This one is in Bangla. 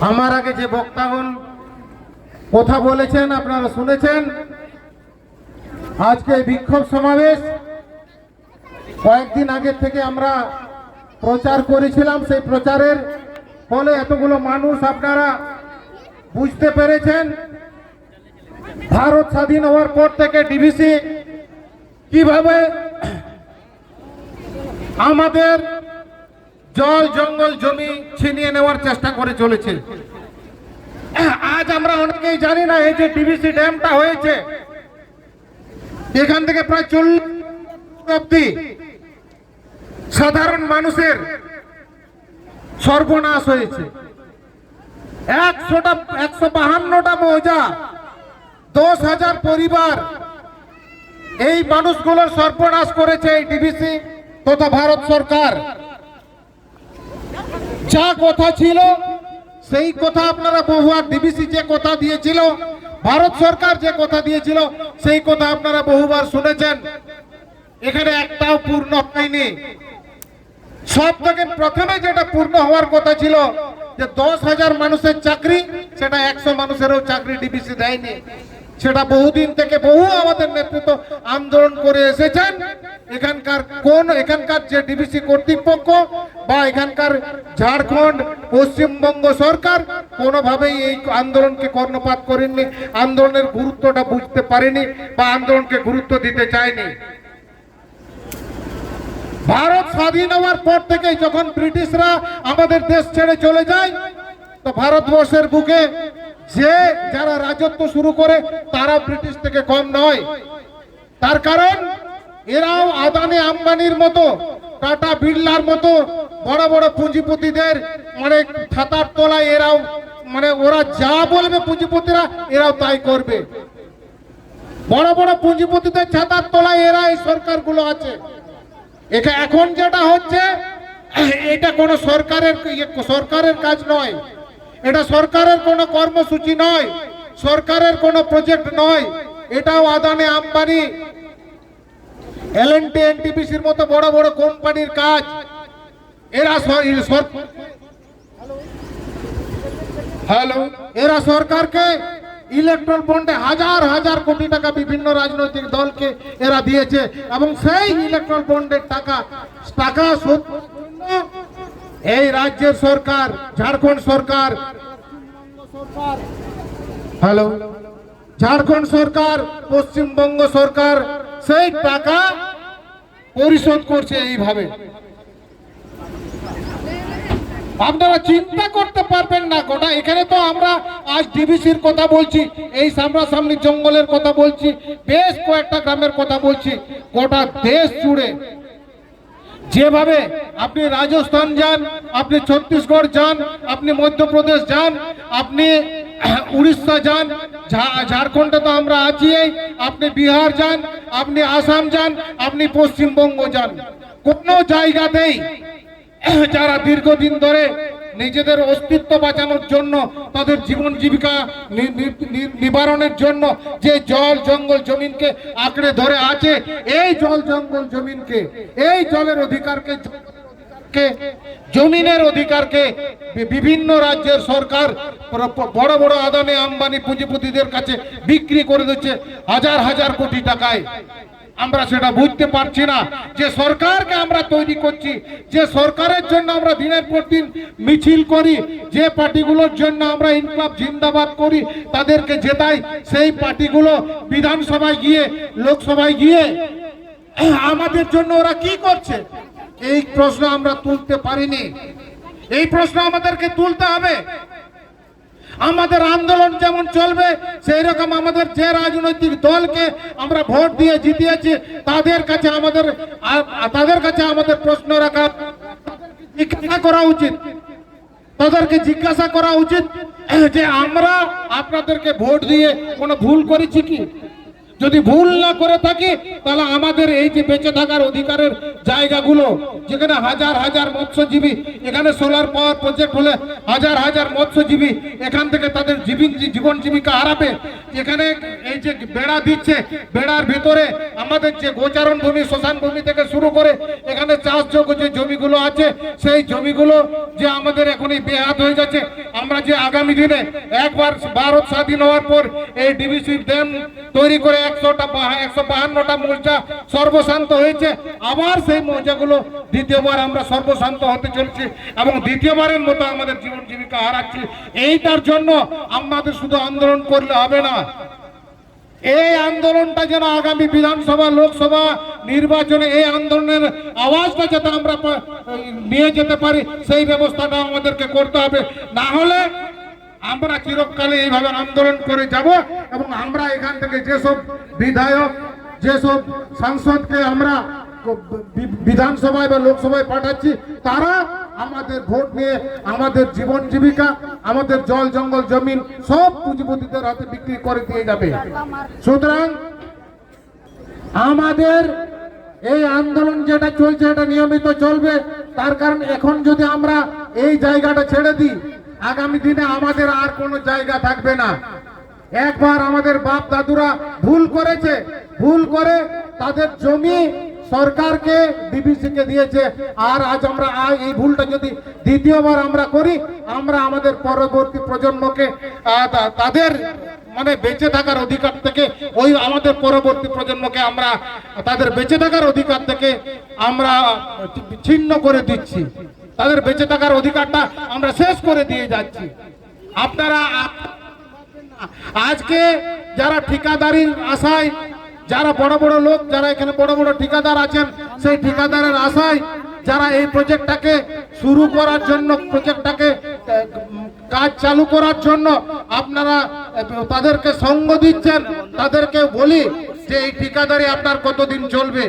আমার আগে যে বক্তাগণ কথা বলেছেন আপনারা শুনেছেন। আজকে বিক্ষোভ সমাবেশ কয়েকদিন আগে থেকে আমরা প্রচার করেছিলাম। সেই প্রচারের ফলে এতগুলো মানুষ আপনারা বুঝতে পেরেছেন ভারত স্বাধীন হওয়ার পর থেকে ডিভিসি কিভাবে আমাদের জল জঙ্গল জমি ছিনিয়ে নেওয়ার চেষ্টা করে চলেছে। আজ আমরা অনেকেই জানি না এই যে ডিভিসি ড্যামটা হয়েছে এখান থেকে প্রায় 40 অব্দি সাধারণ মানুষের সর্বনাশ হয়েছে। 152টা মৌজা, 10,000 পরিবার, এই মানুষগুলোর সর্বনাশ করেছে এই ডিভিসি তথা ভারত সরকার। যা কথা ছিল সেই কথা আপনারা বহুবার, ডিভিসি যে কথা দিয়েছিল, ভারত সরকার যে কথা দিয়েছিল সেই কথা আপনারা বহুবার শুনেছেন। এখানে একটাও পূর্ণ হয়নি। সব থেকে প্রথমে যেটা পূর্ণ হওয়ার কথা ছিল যে 10,000 মানুষের চাকরি, সেটা 100 মানুষেরও চাকরি ডিভিসি দেয়নি। সেটা বহুদিন থেকে বহু আমাদের নেতৃত্ব আন্দোলন করে এসেছেন। এখানকার যে ডিভিসি কর্তৃপক্ষ বা এখানকার ঝাড়খণ্ড পশ্চিমবঙ্গ সরকার কোনোভাবেই এই আন্দোলনকে কর্ণপাত করেননি, আন্দোলনের গুরুত্বটা বুঝতে পারেনি বা আন্দোলনকে গুরুত্ব দিতে চায়নি। ভারত স্বাধীন হওয়ার পর থেকে যখন ব্রিটিশরা আমাদের দেশ ছেড়ে চলে যায়, তো ভারতবর্ষের বুকে যারা রাজত্ব শুরু করে তারা ব্রিটিশ থেকে কম নয়। তার কারণ এরাও আদানি আম্বানির মতো, টাটা বিড়লার মতো বড় বড় পুঁজিপতিদের মানে ছাতার তলায় এরাও ওরা যা বলবে পুঁজিপতিরা এরাও তাই করবে। বড় বড় পুঁজিপতিদের ছাতার তলায় এরা এই সরকারগুলো আছে। এখন যেটা হচ্ছে এটা কোনো সরকারের কাজ নয়, এটা সরকারের কোনো কর্মসূচি নয়, সরকারের কোনো প্রজেক্ট নয়। এটাও আদানি আম্বানি এলএনটি এনটিপিসির মতো বড় বড় কোম্পানির কাজ। এরা সরকারকে ইলেকট্রাল বন্ডে হাজার হাজার কোটি টাকা বিভিন্ন রাজনৈতিক দলকে এরা দিয়েছে এবং সেই ইলেকট্রাল বন্ডের টাকা এই রাজ্যের সরকার, ঝাড়খণ্ড সরকার, ঝাড়খণ্ড সরকার, পশ্চিমবঙ্গ সরকার সেই টাকা পরিশোধ করছে এইভাবে। আপনারা চিন্তা করতে পারবেন না। গোটা এখানে তো আমরা আজ ডিভিসির কথা বলছি, এই সামনাসামনি জঙ্গলের কথা বলছি, বেশ কয়েকটা গ্রামের কথা বলছি। গোটা দেশ জুড়ে যেভাবে আপনি রাজস্থান যান, আপনি ছত্তিশগড় যান, আপনি মধ্যপ্রদেশ যান, আপনি উড়িষ্যা যান, ঝাড়খণ্ডে তো আমরা আছি, আপনি বিহার যান, আপনি আসাম যান, আপনি পশ্চিমবঙ্গ যান, কোনো জায়গাতেই যারা দীর্ঘদিন ধরে নিজেদের অস্তিত্ব বাঁচানোর জন্য, তাদের জীবন জীবিকা নিবারণের জন্য যে জল জঙ্গল জমিনকে আঁকড়ে ধরে আছে, এই জল জঙ্গল জমিনকে, এই জলের অধিকারকে, জমিনের অধিকারকে বিভিন্ন রাজ্যের সরকার বড় বড় আদানি আম্বানি পুঁজিপতিদের কাছে বিক্রি করে দিচ্ছে হাজার হাজার কোটি টাকায়। আমরা সেটা বুঝতে পারছি না যে সরকারকে আমরা তৈরি করছি, যে সরকারের জন্য আমরা দিনের পর দিন মিছিল করি, যে পার্টিগুলোর জন্য আমরা ইনকলাব জিন্দাবাদ করি, তাদেরকে জেতাই, সেই পার্টিগুলো বিধানসভায় গিয়ে, লোকসভায় গিয়ে আমাদের জন্য ওরা কি করছে, এই প্রশ্ন আমরা তুলতে পারিনি। এই প্রশ্ন আমাদেরকে তুলতে হবে। আমাদের আন্দোলন যেমন চলবে সেই রকম আমাদের যে রাজনৈতিক দলকে আমরা ভোট দিয়ে জিতিয়েছি তাদের কাছে আমাদের প্রশ্ন রাখা করা উচিত। তাদেরকে জিজ্ঞাসা করা উচিত যে আমরা আপনাদেরকে ভোট দিয়ে কোনো ভুল করেছি কি? যদি ভুল না করে থাকি তাহলে আমাদের এই যে বেঁচে থাকার অধিকারের জায়গাগুলো, যেখানে হাজার হাজার মৎস্যজীবী, এখানে সোলার পাওয়ার প্রজেক্ট হলে হাজার হাজার মৎস্যজীবী এখান থেকে তাদের জীবন জীবিকা হারাবে। এখানে এই যে বেড়া দিচ্ছে, বেড়ার ভিতরে আমাদের যে গোচারণ ভূমি, শ্মশান ভূমি থেকে শুরু করে এখানে চাষযোগ্য যে জমিগুলো আছে, সেই জমিগুলো যে আমাদের এখনই বেহাত হয়ে যাচ্ছে, আমরা যে আগামী দিনে একবার ভারত স্বাধীন হওয়ার পর এই ডিবিসির ড্যাম তৈরি করে 152টা মৌজা সর্বশান্ত হয়েছে, আবার সেই মৌজাগুলো দ্বিতীয়বার আমরা সর্বশান্ত হতে চলছি এবং দ্বিতীয়বারের মতো আমাদের জীবন জীবিকা হারাচ্ছি। এইটার জন্য আমাদের শুধু আন্দোলন করলে হবে না, এই আন্দোলনটা যেন আগামী বিধানসভা লোকসভা নির্বাচনে এই আন্দোলনের আওয়াজটা যাতে আমরা নিয়ে যেতে পারি সেই ব্যবস্থাটা আমাদেরকে করতে হবে। না হলে আমরা চিরকালে এইভাবে আন্দোলন করে যাব এবং আমরা এখান থেকে যেসব বিধায়ক যেসব সাংসদকে আমরা বিধানসভায় বা লোকসভায় পাঠাচ্ছি তারা আমাদের ভোট নিয়ে আমাদের জীবন জীবিকা আমাদের জল জঙ্গল জমিন সব পুঁজিপতিদের হাতে বিক্রি করে দিয়ে যাবে। সুতরাং আমাদের এই আন্দোলন যেটা চলছে এটা নিয়মিত চলবে। তার কারণ এখন যদি আমরা এই জায়গাটা ছেড়ে দিই আগামী দিনে আমাদের আর কোনো জায়গা থাকবে না। একবার আমাদের বাপ দাদুরা ভুল করেছে, ভুল করে তাদের জমি সরকারকে ডিবিসিকে দিয়েছে, আর আজ আমরা এই ভুলটা যদি দ্বিতীয়বার আমরা করি আমরা আমাদের পরবর্তী প্রজন্মকে তাদের মানে বেঁচে থাকার অধিকার থেকে ওই আমাদের পরবর্তী প্রজন্মকে আমরা তাদের বেঁচে থাকার অধিকার থেকে আমরা ছিন্ন করে দিচ্ছি, তাদের বেঁচে থাকার অধিকারটা আমরা শেষ করে দিয়ে যাচ্ছি। আপনারা আজকে যারা ঠিকাদারির আশায় যারা বড় বড় লোক যারা এখানে বড় বড় ঠিকাদার আছেন সেই ঠিকাদারের আশায় যারা এই প্রজেক্টটাকে শুরু করার জন্য প্রজেক্টটাকে কাজ চালু করার জন্য আপনারা তাদেরকে সঙ্গ দিচ্ছেন, তাদেরকে বলি যে এই ঠিকাদারি আপনার কতদিন চলবে।